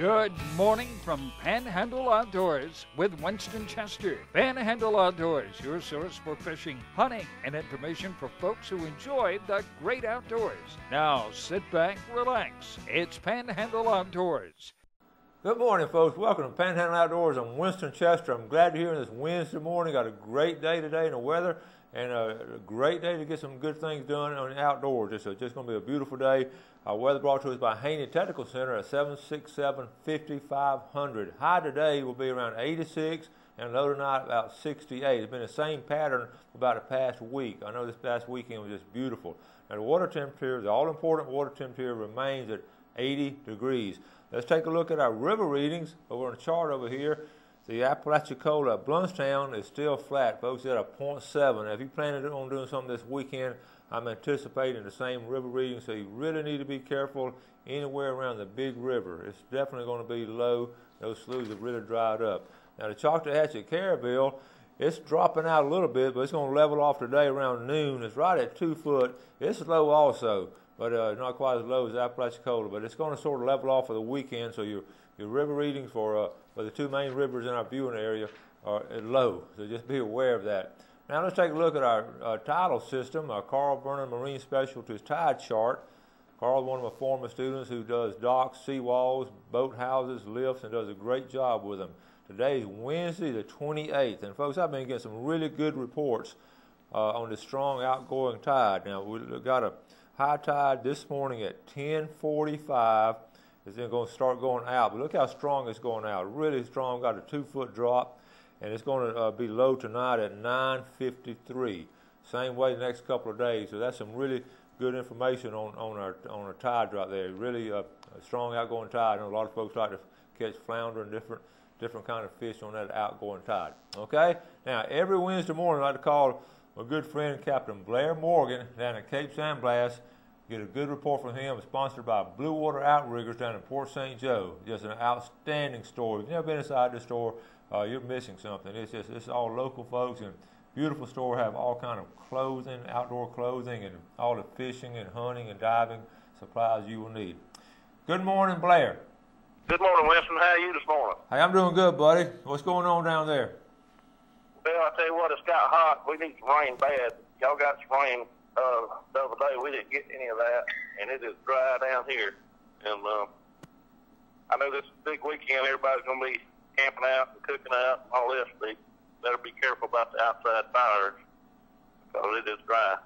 Good morning from Panhandle Outdoors with Winston Chester. Panhandle Outdoors, your source for fishing, hunting, and information for folks who enjoy the great outdoors. Now sit back, relax. It's Panhandle Outdoors. Good morning, folks. Welcome to Panhandle Outdoors. I'm Winston Chester. I'm glad you're here this Wednesday morning. Got a great day today in the weather and a great day to get some good things done on the outdoors. It's just going to be a beautiful day. Our weather brought to us by Haney Technical Center at 767-5500. High today will be around 86 and low tonight about 68. It's been the same pattern for about the past week. I know this past weekend was just beautiful. Now the water temperature, the all-important water temperature remains at 80 degrees. Let's take a look at our river readings over on the chart over here. The Apalachicola at Blountstown is still flat, folks, at a 0.7. Now, if you plan on doing something this weekend, I'm anticipating the same river reading, so you really need to be careful anywhere around the big river. It's definitely going to be low. Those sloughs have really dried up. Now, the Choctahatchee at Caryville, it's dropping out a little bit, but it's going to level off today around noon. It's right at 2 foot. It's low also, but not quite as low as Apalachicola. But it's going to sort of level off for the weekend, so your river readings for the two main rivers in our viewing area are low. So just be aware of that. Now let's take a look at our tidal system, our Carl Vernon Marine Specialties tide chart. Carl is one of my former students who does docks, seawalls, boat houses, lifts, and does a great job with them. Today is Wednesday the 28th, and folks, I've been getting some really good reports on the strong outgoing tide. Now we got a high tide this morning at 10:45. It's then going to start going out, but look how strong it's going out. Really strong. Got a 2 foot drop, and it's going to be low tonight at 9:53. Same way the next couple of days. So that's some really good information on our tides right there. Really a strong outgoing tide. I know a lot of folks like to catch flounder and different kind of fish on that outgoing tide. Okay. Now every Wednesday morning I like to call my good friend Captain Blair Morgan down at Cape San Blas. Get a good report from him. It's sponsored by Blue Water Outriggers down in Port St. Joe. Just an outstanding store. If you've never been inside the store, you're missing something. It's all local folks and beautiful store. Have all kind of clothing, outdoor clothing, and all the fishing and hunting and diving supplies you will need. Good morning, Blair. Good morning, Winston. How are you this morning? Hey, I'm doing good, buddy. What's going on down there? Well, I tell you what, it's got hot. We need some rain bad. Y'all got some rain. The other day we didn't get any of that, and it is dry down here. And I know this big weekend, everybody's going to be camping out and cooking out and all this. They better be careful about the outside fires because it is dry.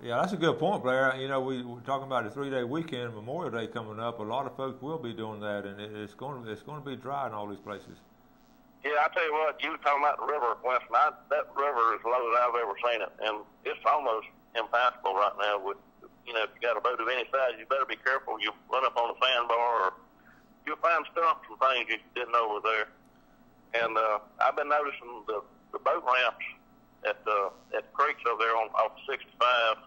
Yeah, that's a good point, Blair. You know, we're talking about a 3-day weekend, Memorial Day coming up. A lot of folks will be doing that, and it's going to be dry in all these places. Yeah, I tell you what, you were talking about the river, Winston. That river is low as I've ever seen it, and it's almost impassable right now. With if you got a boat of any size, you better be careful. You run up on a sandbar, or you'll find stumps and things you didn't know were there. And I've been noticing the boat ramps at creeks over there off 65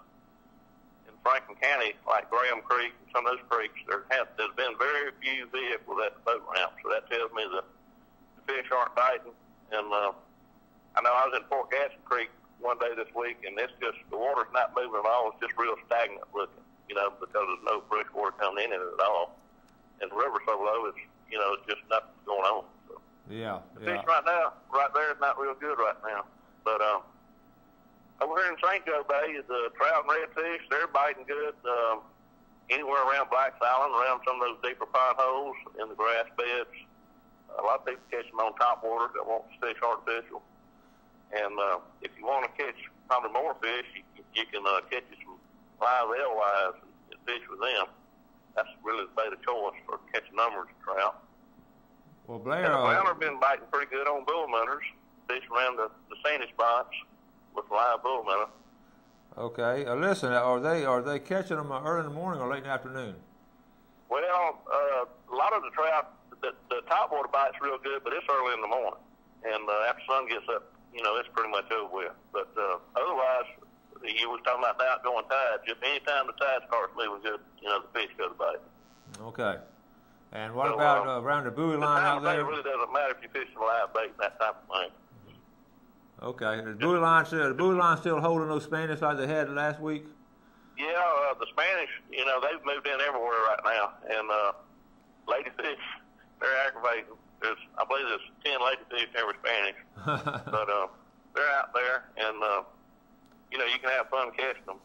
in Franklin County, like Graham Creek and some of those creeks. There's been very few vehicles at the boat ramp, so that tells me the fish aren't biting. And I know I was in Fort Gaston Creek one day this week, and it's just, the water's not moving at all. It's just real stagnant looking, because there's no fresh water coming in it at all. And the river's so low, it's just nothing going on. So the fish right now, right there, is not real good right now. But over here in St. Joe Bay, the trout and redfish, they're biting good. Anywhere around Black's Island, around some of those deeper potholes in the grass beds. A lot of people catch them on top water that won't fish artificial. And if you want to catch probably more fish, you can catch you some live alewives and fish with them. That's really the better choice for catching numbers of trout. Well, Blair, and the flounder been biting pretty good on bull munners, fish around the sandy spots with live bull munner. Okay, listen, are they catching them early in the morning or late in the afternoon? Well, a lot of the trout, the top water bites real good, but it's early in the morning, and after the sun gets up, it's pretty much over with. But otherwise, you was talking about the outgoing tide. Just any time the tide starts moving good, the fish go to bite. Okay. And what about around the buoy line out there? It really doesn't matter if you're fishing live bait and that type of thing. Okay. Is the buoy line still holding those Spanish like they had last week? Yeah, the Spanish, they've moved in everywhere right now, and ladyfish participating. I believe there's 10 ladies who can Spanish, but they're out there, and you know, you can have fun catching them.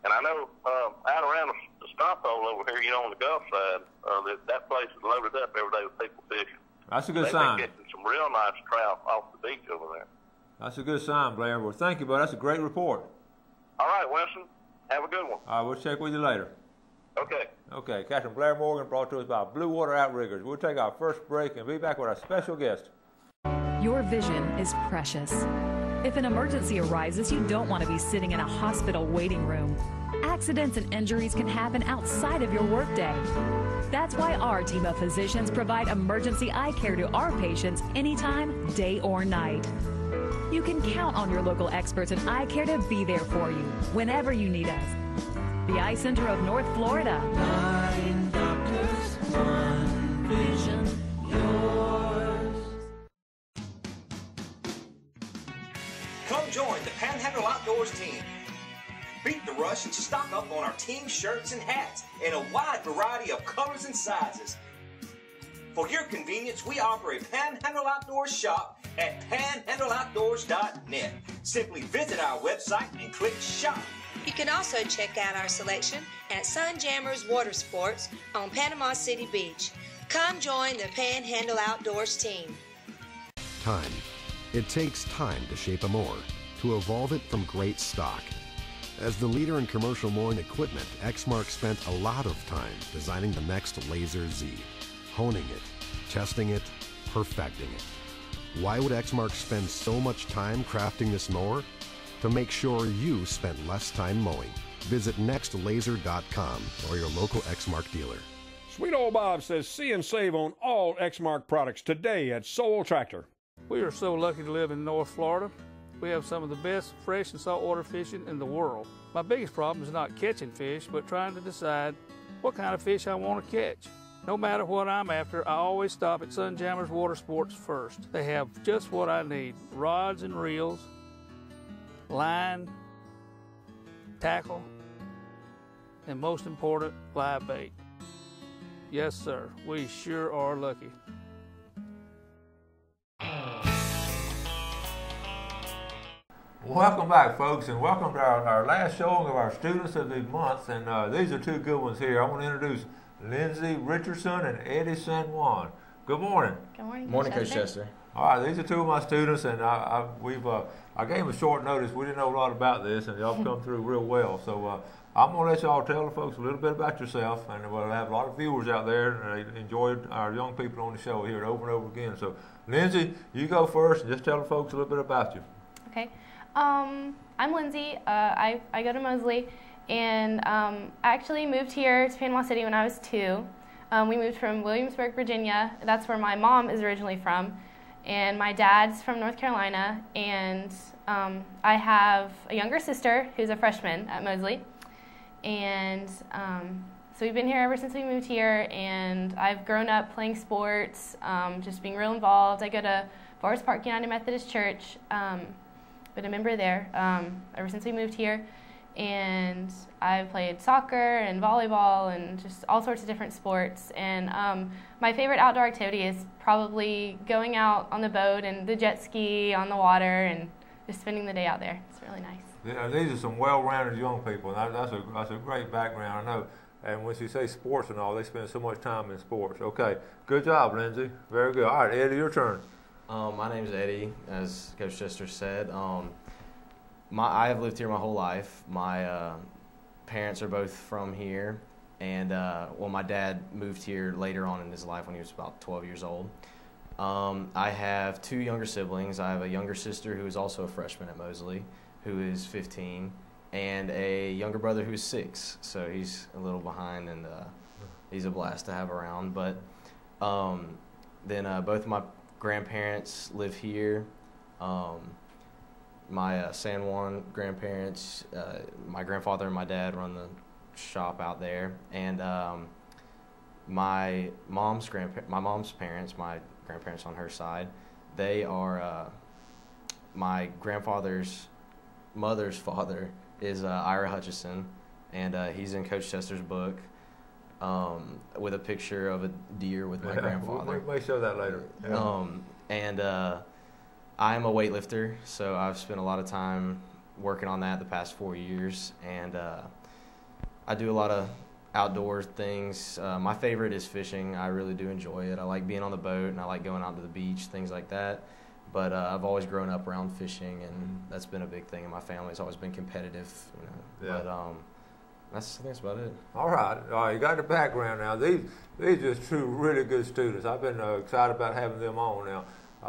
And I know out around the stop hole over here, you know, on the Gulf side, that place is loaded up every day with people fishing. That's a good They've sign. been catching some real nice trout off the beach over there. That's a good sign, Blair. Well, thank you, bud. That's a great report. All right, Winston. Have a good one. All right, we'll check with you later. Okay. Okay, Captain Blair Morgan brought to us by Blue Water Outriggers. We'll take our first break and be back with our special guest. Your vision is precious. If an emergency arises, you don't want to be sitting in a hospital waiting room. Accidents and injuries can happen outside of your workday. That's why our team of physicians provide emergency eye care to our patients anytime, day or night. You can count on your local experts in eye care to be there for you whenever you need us. The Eye Center of North Florida. 9 doctors, 1 vision, yours. Come join the Panhandle Outdoors team. Beat the rush and stock up on our team shirts and hats in a wide variety of colors and sizes. For your convenience, we offer a Panhandle Outdoors shop at panhandleoutdoors.net. Simply visit our website and click shop. You can also check out our selection at Sunjammers Water Sports on Panama City Beach. Come join the Panhandle Outdoors team. Time. It takes time to shape a mower, to evolve it from great stock. As the leader in commercial mowing equipment, Exmark spent a lot of time designing the next Laser Z, honing it, testing it, perfecting it. Why would Exmark spend so much time crafting this mower? To make sure you spend less time mowing. Visit nextlaser.com or your local Exmark dealer. Sweet Old Bob says see and save on all Exmark products today at Sowell Tractor. We are so lucky to live in North Florida. We have some of the best fresh and saltwater fishing in the world. My biggest problem is not catching fish, but trying to decide what kind of fish I want to catch. No matter what I'm after, I always stop at Sunjammers Water Sports first. They have just what I need: rods and reels, line, tackle, and most important, live bait. Yes, sir, we sure are lucky. Welcome back, folks, and welcome to our last showing of our students of the month. And these are two good ones here. I want to introduce Lindsay Richardson and Eddie San Juan. Good morning. Good morning, Morning, Coach Chester. All right, these are two of my students, and I gave them a short notice. We didn't know a lot about this, and y'all come through real well. So I'm going to let y'all tell the folks a little bit about yourself, and we'll have a lot of viewers out there, and they enjoyed our young people on the show here over and over again. So, Lindsay, you go first, and just tell the folks a little bit about you. Okay. I'm Lindsay. I go to Mosley, and I actually moved here to Panama City when I was 2. We moved from Williamsburg, Virginia. That's where my mom is originally from. And my dad's from North Carolina, and I have a younger sister who's a freshman at Mosley. And so we've been here ever since we moved here, and I've grown up playing sports, just being real involved. I go to Forest Park United Methodist Church, been a member there ever since we moved here. And I've played soccer and volleyball and just all sorts of different sports. And my favorite outdoor activity is probably going out on the boat and the jet ski on the water and just spending the day out there. It's really nice. Yeah, these are some well-rounded young people, and that's a great background, I know. And when you say sports and all, they spend so much time in sports. Okay, good job, Lindsay. Very good. All right, Eddie, your turn. My name's Eddie, as Coach Chester said. I have lived here my whole life. My parents are both from here, and my dad moved here later on in his life when he was about 12 years old. I have 2 younger siblings. I have a younger sister who is also a freshman at Mosley, who is 15, and a younger brother who is 6. So he's a little behind, and he's a blast to have around. But then both of my grandparents live here. My San Juan grandparents, my grandfather and my dad run the shop out there, and my mom's parents, my grandparents on her side, they are my grandfather's mother's father is Ira Hutchison, and he's in Coach Chester's book. with a picture of a deer with my grandfather. We may show that later. And I am a weightlifter, so I've spent a lot of time working on that the past 4 years, and I do a lot of outdoor things. My favorite is fishing. I really do enjoy it. I like being on the boat, and I like going out to the beach, things like that. But I've always grown up around fishing, and that's been a big thing in my family. It's always been competitive, you know. Yeah. But I think that's about it. All right, you got the background now. These are just two really good students. I've been excited about having them on now.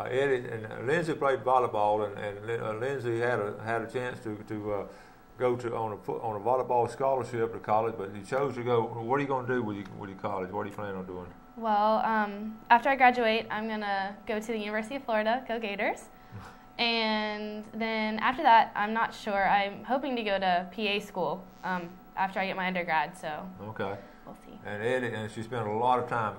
Eddie and Lindsay played volleyball, and Lindsay had a chance to go to on a volleyball scholarship to college, but you chose to go. What are you going to do with your college? What are you planning on doing? Well, after I graduate, I'm going to go to the University of Florida, go Gators. And then after that, I'm not sure. I'm hoping to go to PA school after I get my undergrad, so okay. We'll see. And Eddie, and she spent a lot of time.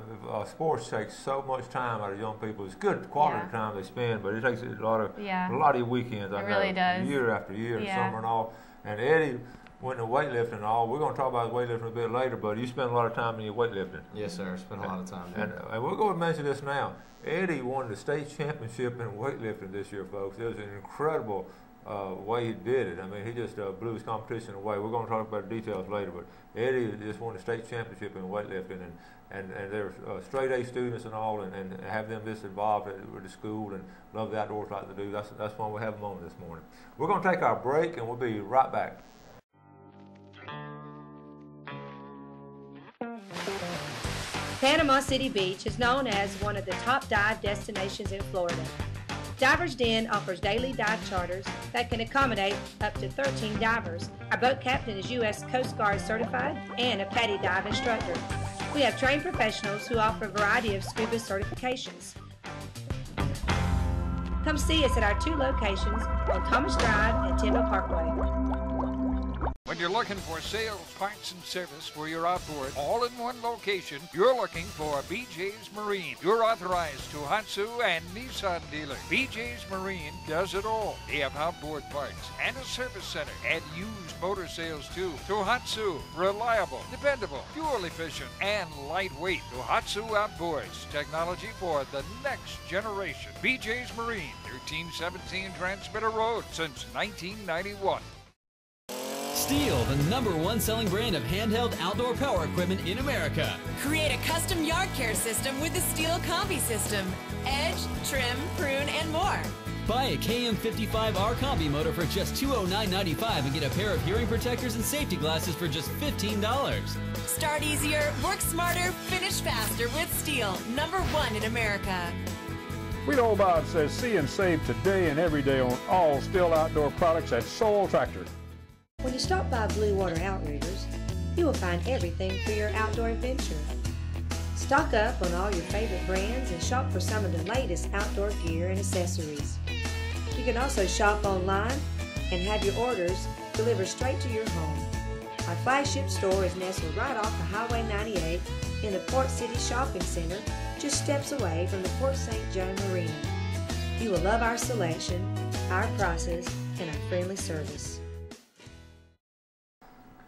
Sports takes so much time out of young people. It's good quality time they spend, but it takes a lot of your weekends. It really does. Year after year, summer and all. And Eddie went to weightlifting and all. We're going to talk about weightlifting a bit later, but you spend a lot of time in your weightlifting. Yes, sir. I spent a lot of time. And we're going to mention this now. Eddie won the state championship in weightlifting this year, folks. It was an incredible way he did it. I mean, he just blew his competition away. We're going to talk about the details later, but Eddie just won the state championship in weightlifting, and they're straight A students and all, and have them this involved with the school and love the outdoors like they do. That's why we have them on this morning. We're going to take our break, and we'll be right back. Panama City Beach is known as one of the top dive destinations in Florida. Divers Den offers daily dive charters that can accommodate up to 13 divers. Our boat captain is U.S. Coast Guard certified and a PADI dive instructor. We have trained professionals who offer a variety of scuba certifications. Come see us at our two locations on Thomas Drive and Tyndall Parkway. When you're looking for sales, parts, and service for your outboard, all in one location, you're looking for BJ's Marine. You're authorized Tohatsu and Nissan dealer. BJ's Marine does it all. They have outboard parts and a service center and used motor sales too. Tohatsu, reliable, dependable, fuel efficient, and lightweight. Tohatsu Outboards, technology for the next generation. BJ's Marine, 1317 Transmitter Road since 1991. Stihl, the #1 selling brand of handheld outdoor power equipment in America. Create a custom yard care system with the Stihl Combi System. Edge, trim, prune, and more. Buy a KM55R Combi motor for just $209.95 and get a pair of hearing protectors and safety glasses for just $15. Start easier, work smarter, finish faster with Stihl, #1 in America. Frito Bob says see and save today and every day on all Stihl outdoor products at Soul Tractor. When you stop by Blue Water Outriggers, you will find everything for your outdoor adventure. Stock up on all your favorite brands and shop for some of the latest outdoor gear and accessories. You can also shop online and have your orders delivered straight to your home. Our flagship store is nestled right off of Highway 98 in the Port City Shopping Center, just steps away from the Port St. John Marina. You will love our selection, our prices, and our friendly service.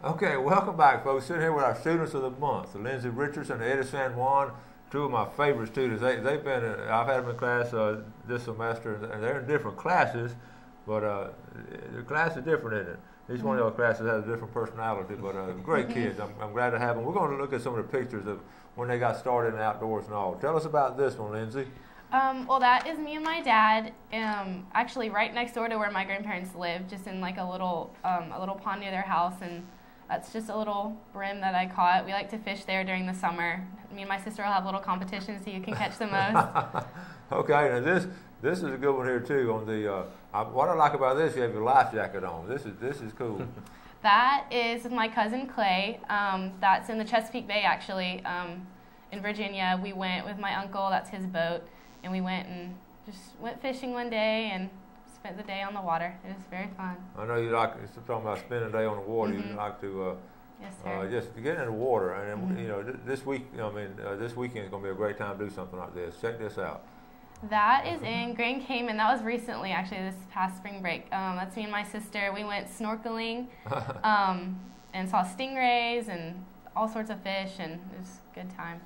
Okay, welcome back, folks. Sitting here with our students of the month, Lindsay Richardson and Eddie San Juan, two of my favorite students. They've been, I've had them in class this semester, and they're in different classes, but the class is different, isn't it? Each one of those classes has a different personality, but great kids. I'm glad to have them. We're going to look at some of the pictures of when they got started in the outdoors and all. Tell us about this one, Lindsay. Well, that is me and my dad, actually right next door to where my grandparents live, just in like a little pond near their house, and that's just a little brim that I caught. We like to fish there during the summer. Me and my sister will have little competitions so you can catch the most. Okay, now this is a good one here too. On the what I like about this, you have your life jacket on. This is cool. That is with my cousin Clay. That's in the Chesapeake Bay actually, in Virginia. We went with my uncle. That's his boat, and we went fishing one day and spent the day on the water. It was very fun. I know you like talking about spending a day on the water. You like to just get in the water, and you know this week. This weekend is going to be a great time to do something like this. Check this out. That is in Grand Cayman. That was recently, actually, this past spring break. That's me and my sister. We went snorkeling and saw stingrays and all sorts of fish, and it was a good time.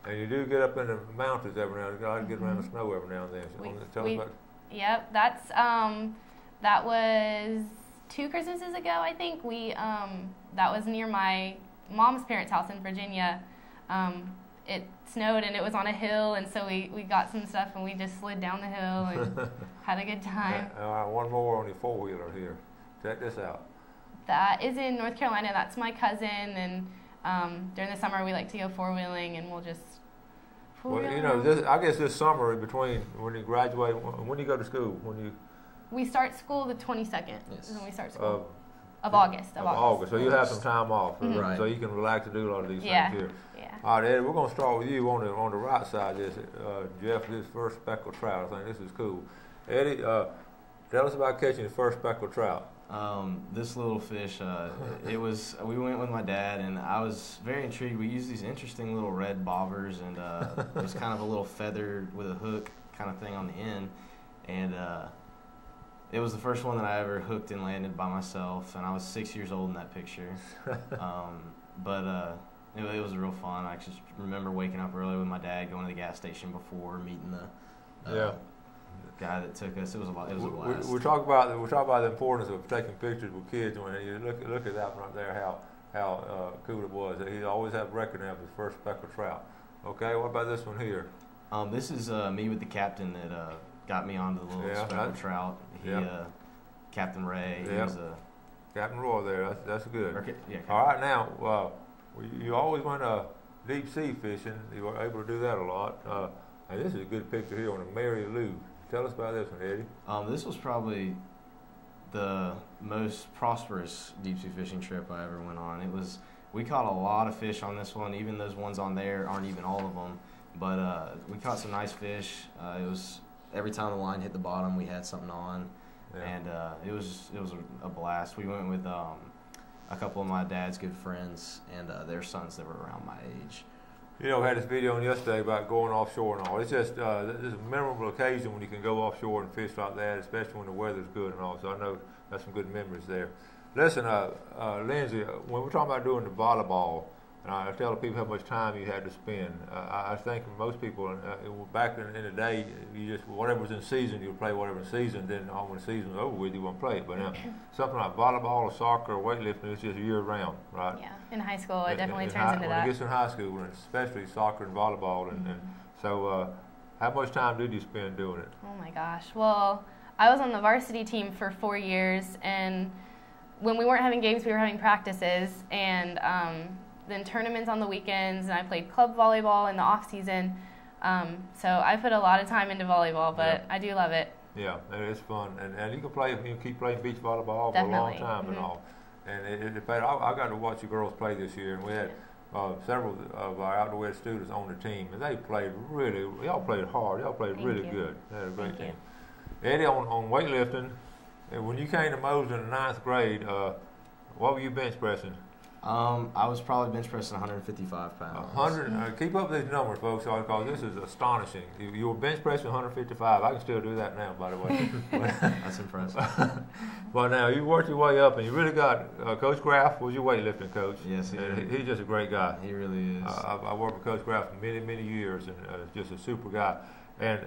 And you do get up in the mountains every now and then. I get around the snow every now and then. So tell us about. Yep, that's that was 2 Christmases ago, I think. We that was near my mom's parents' house in Virginia. It snowed and it was on a hill, and so we got some stuff and we just slid down the hill and had a good time. All right, one more on your 4-wheeler here. Check this out. That is in North Carolina. That's my cousin, and during the summer we like to go 4-wheeling, and we'll just. Well, you know, I guess this summer between when you graduate, when you go to school, we start school the 22nd. Yes. Is when we start school. Of August. So you have some time off, Mm-hmm. so you can relax and do a lot of these Yeah. things here. Yeah. All right, Eddie, we're going to start with you on the right side. This Jeff, his first speckled trout. I think this is cool. Eddie, tell us about catching the first speckled trout. This little fish, we went with my dad, and I was very intrigued. We used these interesting little red bobbers, and it was kind of a little feather with a hook kind of thing on the end, and it was the first one that I ever hooked and landed by myself, and I was 6 years old in that picture. But it was real fun. I just remember waking up early with my dad, going to the gas station before, meeting the guy that took us. It was a blast. We talk about the importance of taking pictures with kids. When you look at that one right there, how cool it was. He always had record of his first speckled trout. Okay, what about this one here? This is me with the captain that got me onto the little speckled trout. Captain Ray. He was Captain Roy there. That's good. Yeah, all right, now you always went deep sea fishing. You were able to do that a lot. And this is a good picture here on the Mary Lou. Tell us about this one, Eddie. This was probably the most prosperous deep sea fishing trip I ever went on. We caught a lot of fish on this one. Even those ones on there aren't even all of them. But we caught some nice fish. It was every time the line hit the bottom, we had something on, and it was a blast. We went with a couple of my dad's good friends and their sons that were around my age. You know, we had this video on yesterday about going offshore and all. It's just this is a memorable occasion when you can go offshore and fish like that, especially when the weather's good and all. So I know that's some good memories there. Listen, Lindsay, when we're talking about doing the volleyball, and I tell the people how much time you had to spend. I think most people back in the day, you just whatever was in season, you would play whatever in season. Then when the season was over with, you wouldn't play it. But now something like volleyball or soccer or weightlifting, it's just year round, right? Yeah, in high school, it definitely turns into that. When it gets in high school, and especially soccer and volleyball, and so how much time did you spend doing it? Oh my gosh! Well, I was on the varsity team for 4 years, and when we weren't having games, we were having practices, and then tournaments on the weekends, and I played club volleyball in the off season. So I put a lot of time into volleyball, but I do love it. Yeah, it's fun, and you can keep playing beach volleyball Definitely. for a long time and all. And I got to watch the girls play this year, and we had several of our outdoor ed students on the team, and they played y'all played hard. Y'all played really good. They had a great team. Eddie, on weightlifting, when you came to Moses in the 9th grade, what were you bench pressing? I was probably bench pressing 155 pounds. Keep up these numbers, folks, because this is astonishing. You were bench pressing 155. I can still do that now, by the way. That's impressive. But now you worked your way up, and you really got Coach Graff was your weightlifting coach. Yes, he is. He's just a great guy. He really is. I worked with Coach Graff for many, many years, and just a super guy. And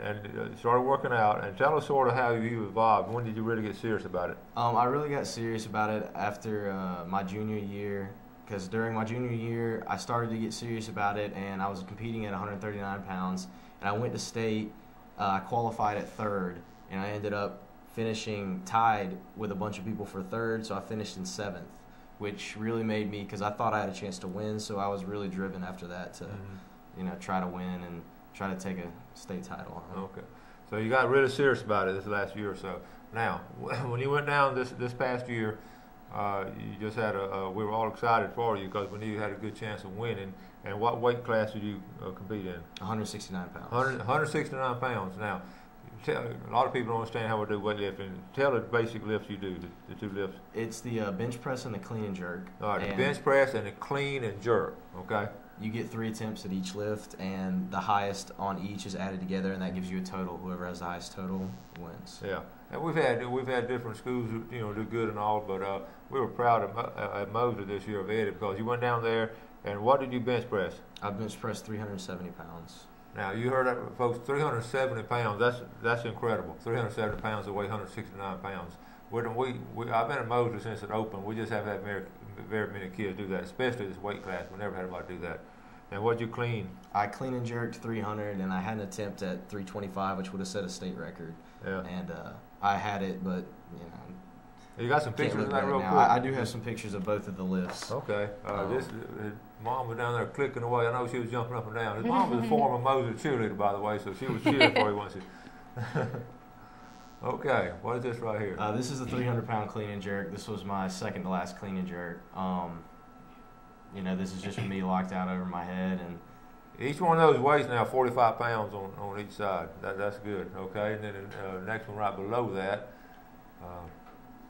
started working out. And tell us sort of how you evolved. When did you really get serious about it? I really got serious about it after my junior year, because during my junior year, I started to get serious about it, and I was competing at 139 pounds. And I went to state. I qualified at 3rd, and I ended up finishing tied with a bunch of people for 3rd, so I finished in 7th, which really made me, because I thought I had a chance to win, so I was really driven after that to, try to win and try to take a state title. Okay. So you got really serious about it this last year or so. Now, when you went down this past year, you just had we were all excited for you because we knew you had a good chance of winning. And what weight class did you compete in? 169 pounds. 169 pounds. Now, a lot of people don't understand how we do weightlifting. Tell the basic lifts you do, the 2 lifts. It's the bench press and the clean and jerk. All right, the bench press and the clean and jerk, okay? You get 3 attempts at each lift, and the highest on each is added together, and that gives you a total. Whoever has the highest total wins. Yeah, and we've had different schools who do good and all, but we were proud at Moser this year of Eddie because you went down there And what did you bench press? I bench pressed 370 pounds. Now, you heard that, folks, 370 pounds, that's incredible. 370 pounds to weigh 169 pounds. I've been at Mosley since it opened. We just haven't had very many kids do that, especially this weight class. We never had anybody do that. And what'd you clean? I clean and jerked 300, and I had an attempt at 325, which would have set a state record. Yeah. And I had it, but, you know. You got some pictures of that real quick? I do have some pictures of both of the lifts. Okay. His mom was down there clicking away. I know she was jumping up and down. His mom was a former Mosley cheerleader, by the way, so she was cheering for you once. Okay, what is this right here? This is the 300-pound clean and jerk. This was my second to last clean and jerk. You know, this is just me locked out over my head. And each one of those weighs now 45 pounds on each side. That's good, okay? And then the next one right below that.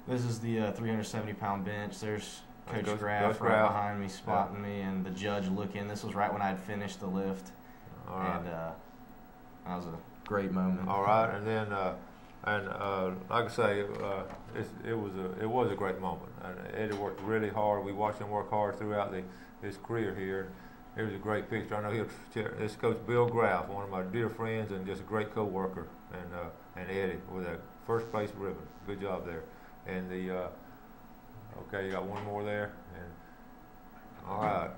This is the 370-pound bench. There's Coach Graff right behind me, spotting me, and the judge looking. This was right when I had finished the lift. All right. And that was a great moment. All right, and then, like I say, it was a great moment. And Eddie worked really hard. We watched him work hard throughout his career here. It was a great picture. I know this Coach Bill Graff, one of my dear friends and just a great co-worker, and Eddie with a first place ribbon. Good job there. And okay, you got one more there. And all right.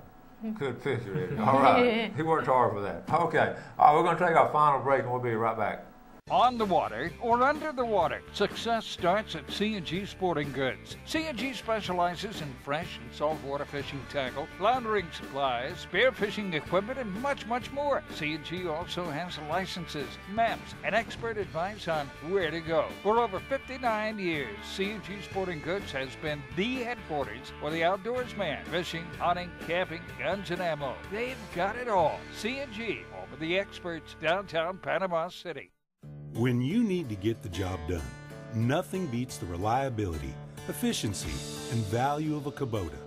Good picture, Eddie. All right. He worked hard for that. Okay. All right, we're going to take our final break, and we'll be right back. On the water or under the water, success starts at C&G Sporting Goods. C&G specializes in fresh and saltwater fishing tackle, floundering supplies, spearfishing equipment, and much, much more. C&G also has licenses, maps, and expert advice on where to go. For over 59 years, C&G Sporting Goods has been the headquarters for the outdoors man. Fishing, hunting, camping, guns, and ammo. They've got it all. C&G, home of the experts, downtown Panama City. When you need to get the job done, nothing beats the reliability, efficiency, and value of a Kubota.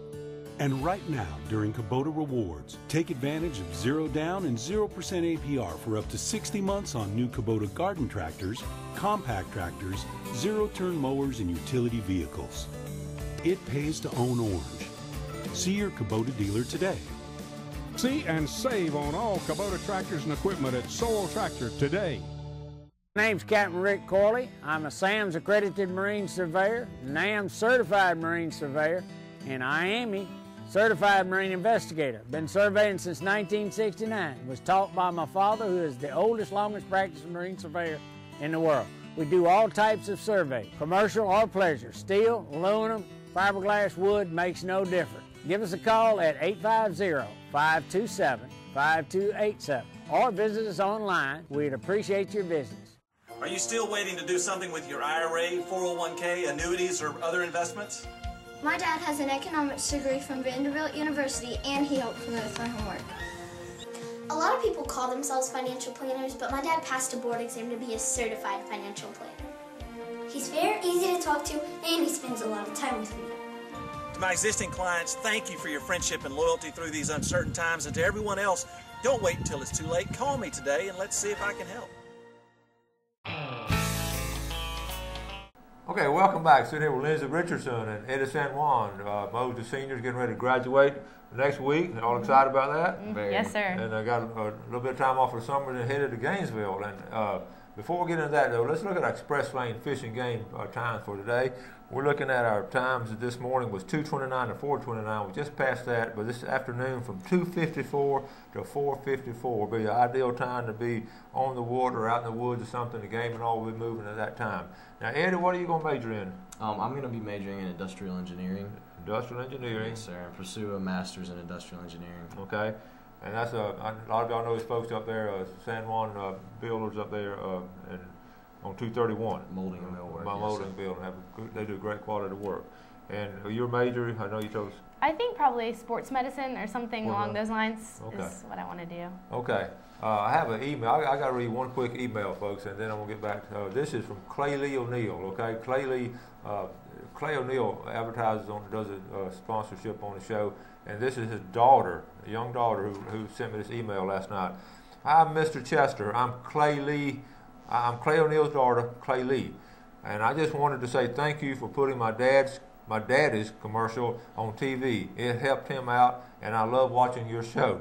And right now, during Kubota Rewards, take advantage of 0 down and 0% APR for up to 60 months on new Kubota garden tractors, compact tractors, zero-turn mowers, and utility vehicles. It pays to own orange. See your Kubota dealer today. See and save on all Kubota tractors and equipment at Sowell Tractor today. My name's Captain Rick Corley. I'm a SAMS accredited Marine Surveyor, NAM certified Marine Surveyor, and IAME certified Marine Investigator. Been surveying since 1969. Was taught by my father, who is the oldest, longest practicing Marine Surveyor in the world. We do all types of survey, commercial or pleasure. Steel, aluminum, fiberglass, wood, makes no difference. Give us a call at 850-527-5287 or visit us online. We'd appreciate your business. Are you still waiting to do something with your IRA, 401k, annuities, or other investments? My dad has an economics degree from Vanderbilt University, and he helped me with my homework. A lot of people call themselves financial planners, but my dad passed a board exam to be a certified financial planner. He's very easy to talk to, and he spends a lot of time with me. To my existing clients, thank you for your friendship and loyalty through these uncertain times, and to everyone else, don't wait until it's too late. Call me today, and let's see if I can help. Okay, welcome back. Sitting here with Lindsay Richardson and Eddie San Juan. Mosley seniors getting ready to graduate next week. All excited about that? Yes, sir. And I got a little bit of time off for the summer and headed to Gainesville. And before we get into that, though, let's look at our express lane fishing game times for today. We're looking at our times this morning was 2:29 to 4:29. We just passed that, but this afternoon from 2:54 to 4:54 will be the ideal time to be on the water, out in the woods or something. The game and all will be moving at that time. Now, Eddie, what are you going to major in? I'm going to be majoring in industrial engineering. Industrial engineering? Yes, sir. And pursue a master's in industrial engineering. Okay. And that's a lot of y'all know these folks up there, San Juan builders up there, and on 231. Molding and millwork. Molding and building. They do great quality work. And your major, I know you chose? I think probably sports medicine or something along those lines is what I want to do. Okay. I have an email. I got to read one quick email, folks, and then I'm going to get back. This is from Clay Lee O'Neill, okay? Clay O'Neill advertises does a sponsorship on the show, and this is his daughter, a young daughter who sent me this email last night. Hi, Mr. Chester. I'm Clay Lee. I'm Clay O'Neill's daughter, Clay Lee. And I just wanted to say thank you for putting my dad's my daddy's commercial on TV. It helped him out, and I love watching your show.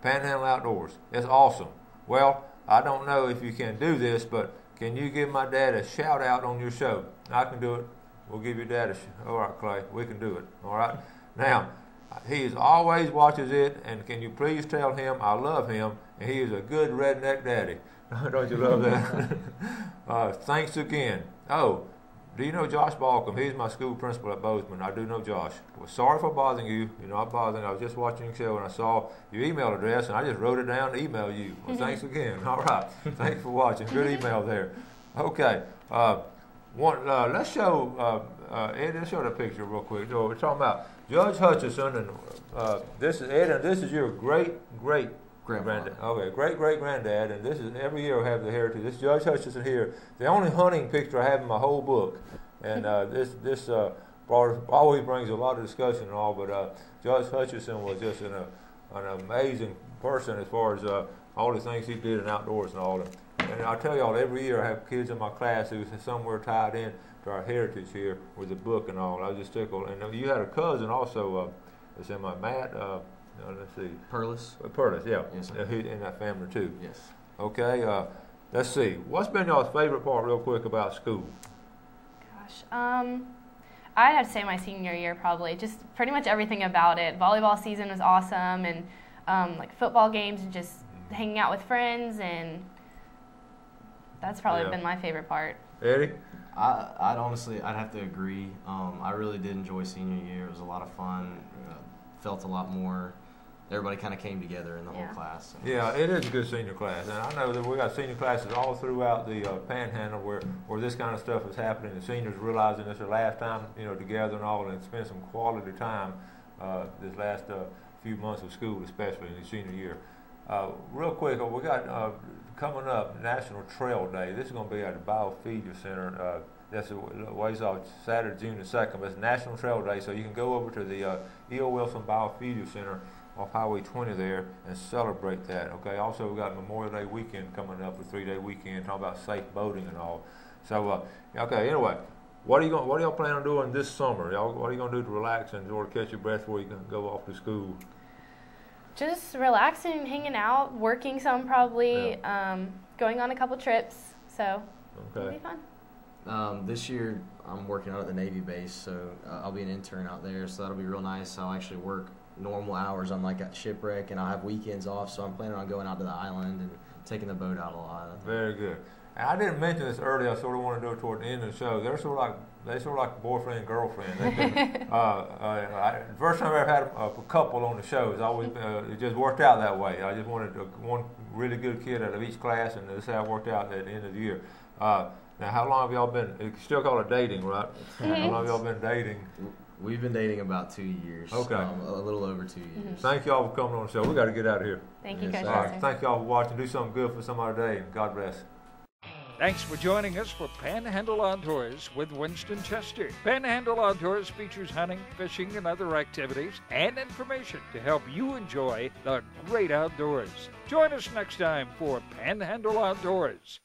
Panhandle Outdoors. It's awesome. Well, I don't know if you can do this, but can you give my dad a shout out on your show? I can do it. We'll give your dad a shout. All right, Clay, we can do it. All right. Now, he always watches it, and can you please tell him I love him, and he is a good redneck daddy. Don't you love that? Thanks again. Oh, do you know Josh Balcom? He's my school principal at Bozeman. I do know Josh. Well, sorry for bothering you. You're not bothering. I was just watching your show, and I saw your email address, and I just wrote it down to email you. Well, thanks again. All right. Thanks for watching. Good email there. Okay. Let's show Ed. Let's show the picture real quick. So we're talking about Judge Hutchison, and this is Ed, and this is your great granddad. Okay, great granddad, and this is every year I have the heritage. This is Judge Hutchison here. The only hunting picture I have in my whole book, and this always brings a lot of discussion and all. But Judge Hutchison was just an amazing person as far as all the things he did in outdoors and all. And I tell y'all, every year I have kids in my class who's somewhere tied in to our heritage here with the book and all. I was just tickled. And you had a cousin also. It's in my Matt. Let's see. Perlis. Perlis, yeah. Yes, He's in that family too. Yes. Okay. Let's see. What's been y'all's favorite part, real quick, about school? Gosh, I'd have to say my senior year probably. Just pretty much everything about it. Volleyball season was awesome, and like football games and just hanging out with friends, and that's probably been my favorite part. Eddie? I'd have to agree. I really did enjoy senior year. It was a lot of fun. Felt a lot more. Everybody kind of came together in the whole class. Yeah, it is a good senior class, and I know that we got senior classes all throughout the Panhandle where this kind of stuff is happening. The seniors realizing it's their last time, together and all, and spend some quality time this last few months of school, especially in the senior year. Real quick, we got coming up National Trail Day. This is going to be at the Biofeeder Center. That's ways off Saturday, June the 2nd. But it's National Trail Day, so you can go over to the E.O. Wilson Biofeeder Center off Highway 20 there and celebrate that. Okay. Also, we got Memorial Day weekend coming up, a 3-day weekend, talking about safe boating and all. So, okay. Anyway, what are y'all planning on doing this summer? What are you going to do to relax and sort of catch your breath before you can go off to school? Just relaxing, hanging out, working some probably, going on a couple trips. So it'll be fun. This year I'm working out at the Navy base, so I'll be an intern out there, so that'll be real nice. I'll actually work normal hours on like at Shipwreck, and I'll have weekends off, so I'm planning on going out to the island and taking the boat out a lot. Very good. And I didn't mention this earlier. I sort of want to do it toward the end of the show. They're sort of like boyfriend and girlfriend. First time I ever had a couple on the show. It's always it just worked out that way. I just wanted one really good kid out of each class, and this is how it worked out at the end of the year. Now, how long have y'all been? You still call it dating, right? How long have y'all been dating? We've been dating about 2 years. Okay. A little over 2 years. Thank y'all for coming on the show. We got to get out of here. Thank you, Coach. All right. Thank y'all for watching. Do something good for somebody today, and God bless. Thanks for joining us for Panhandle Outdoors with Winston Chester. Panhandle Outdoors features hunting, fishing, and other activities and information to help you enjoy the great outdoors. Join us next time for Panhandle Outdoors.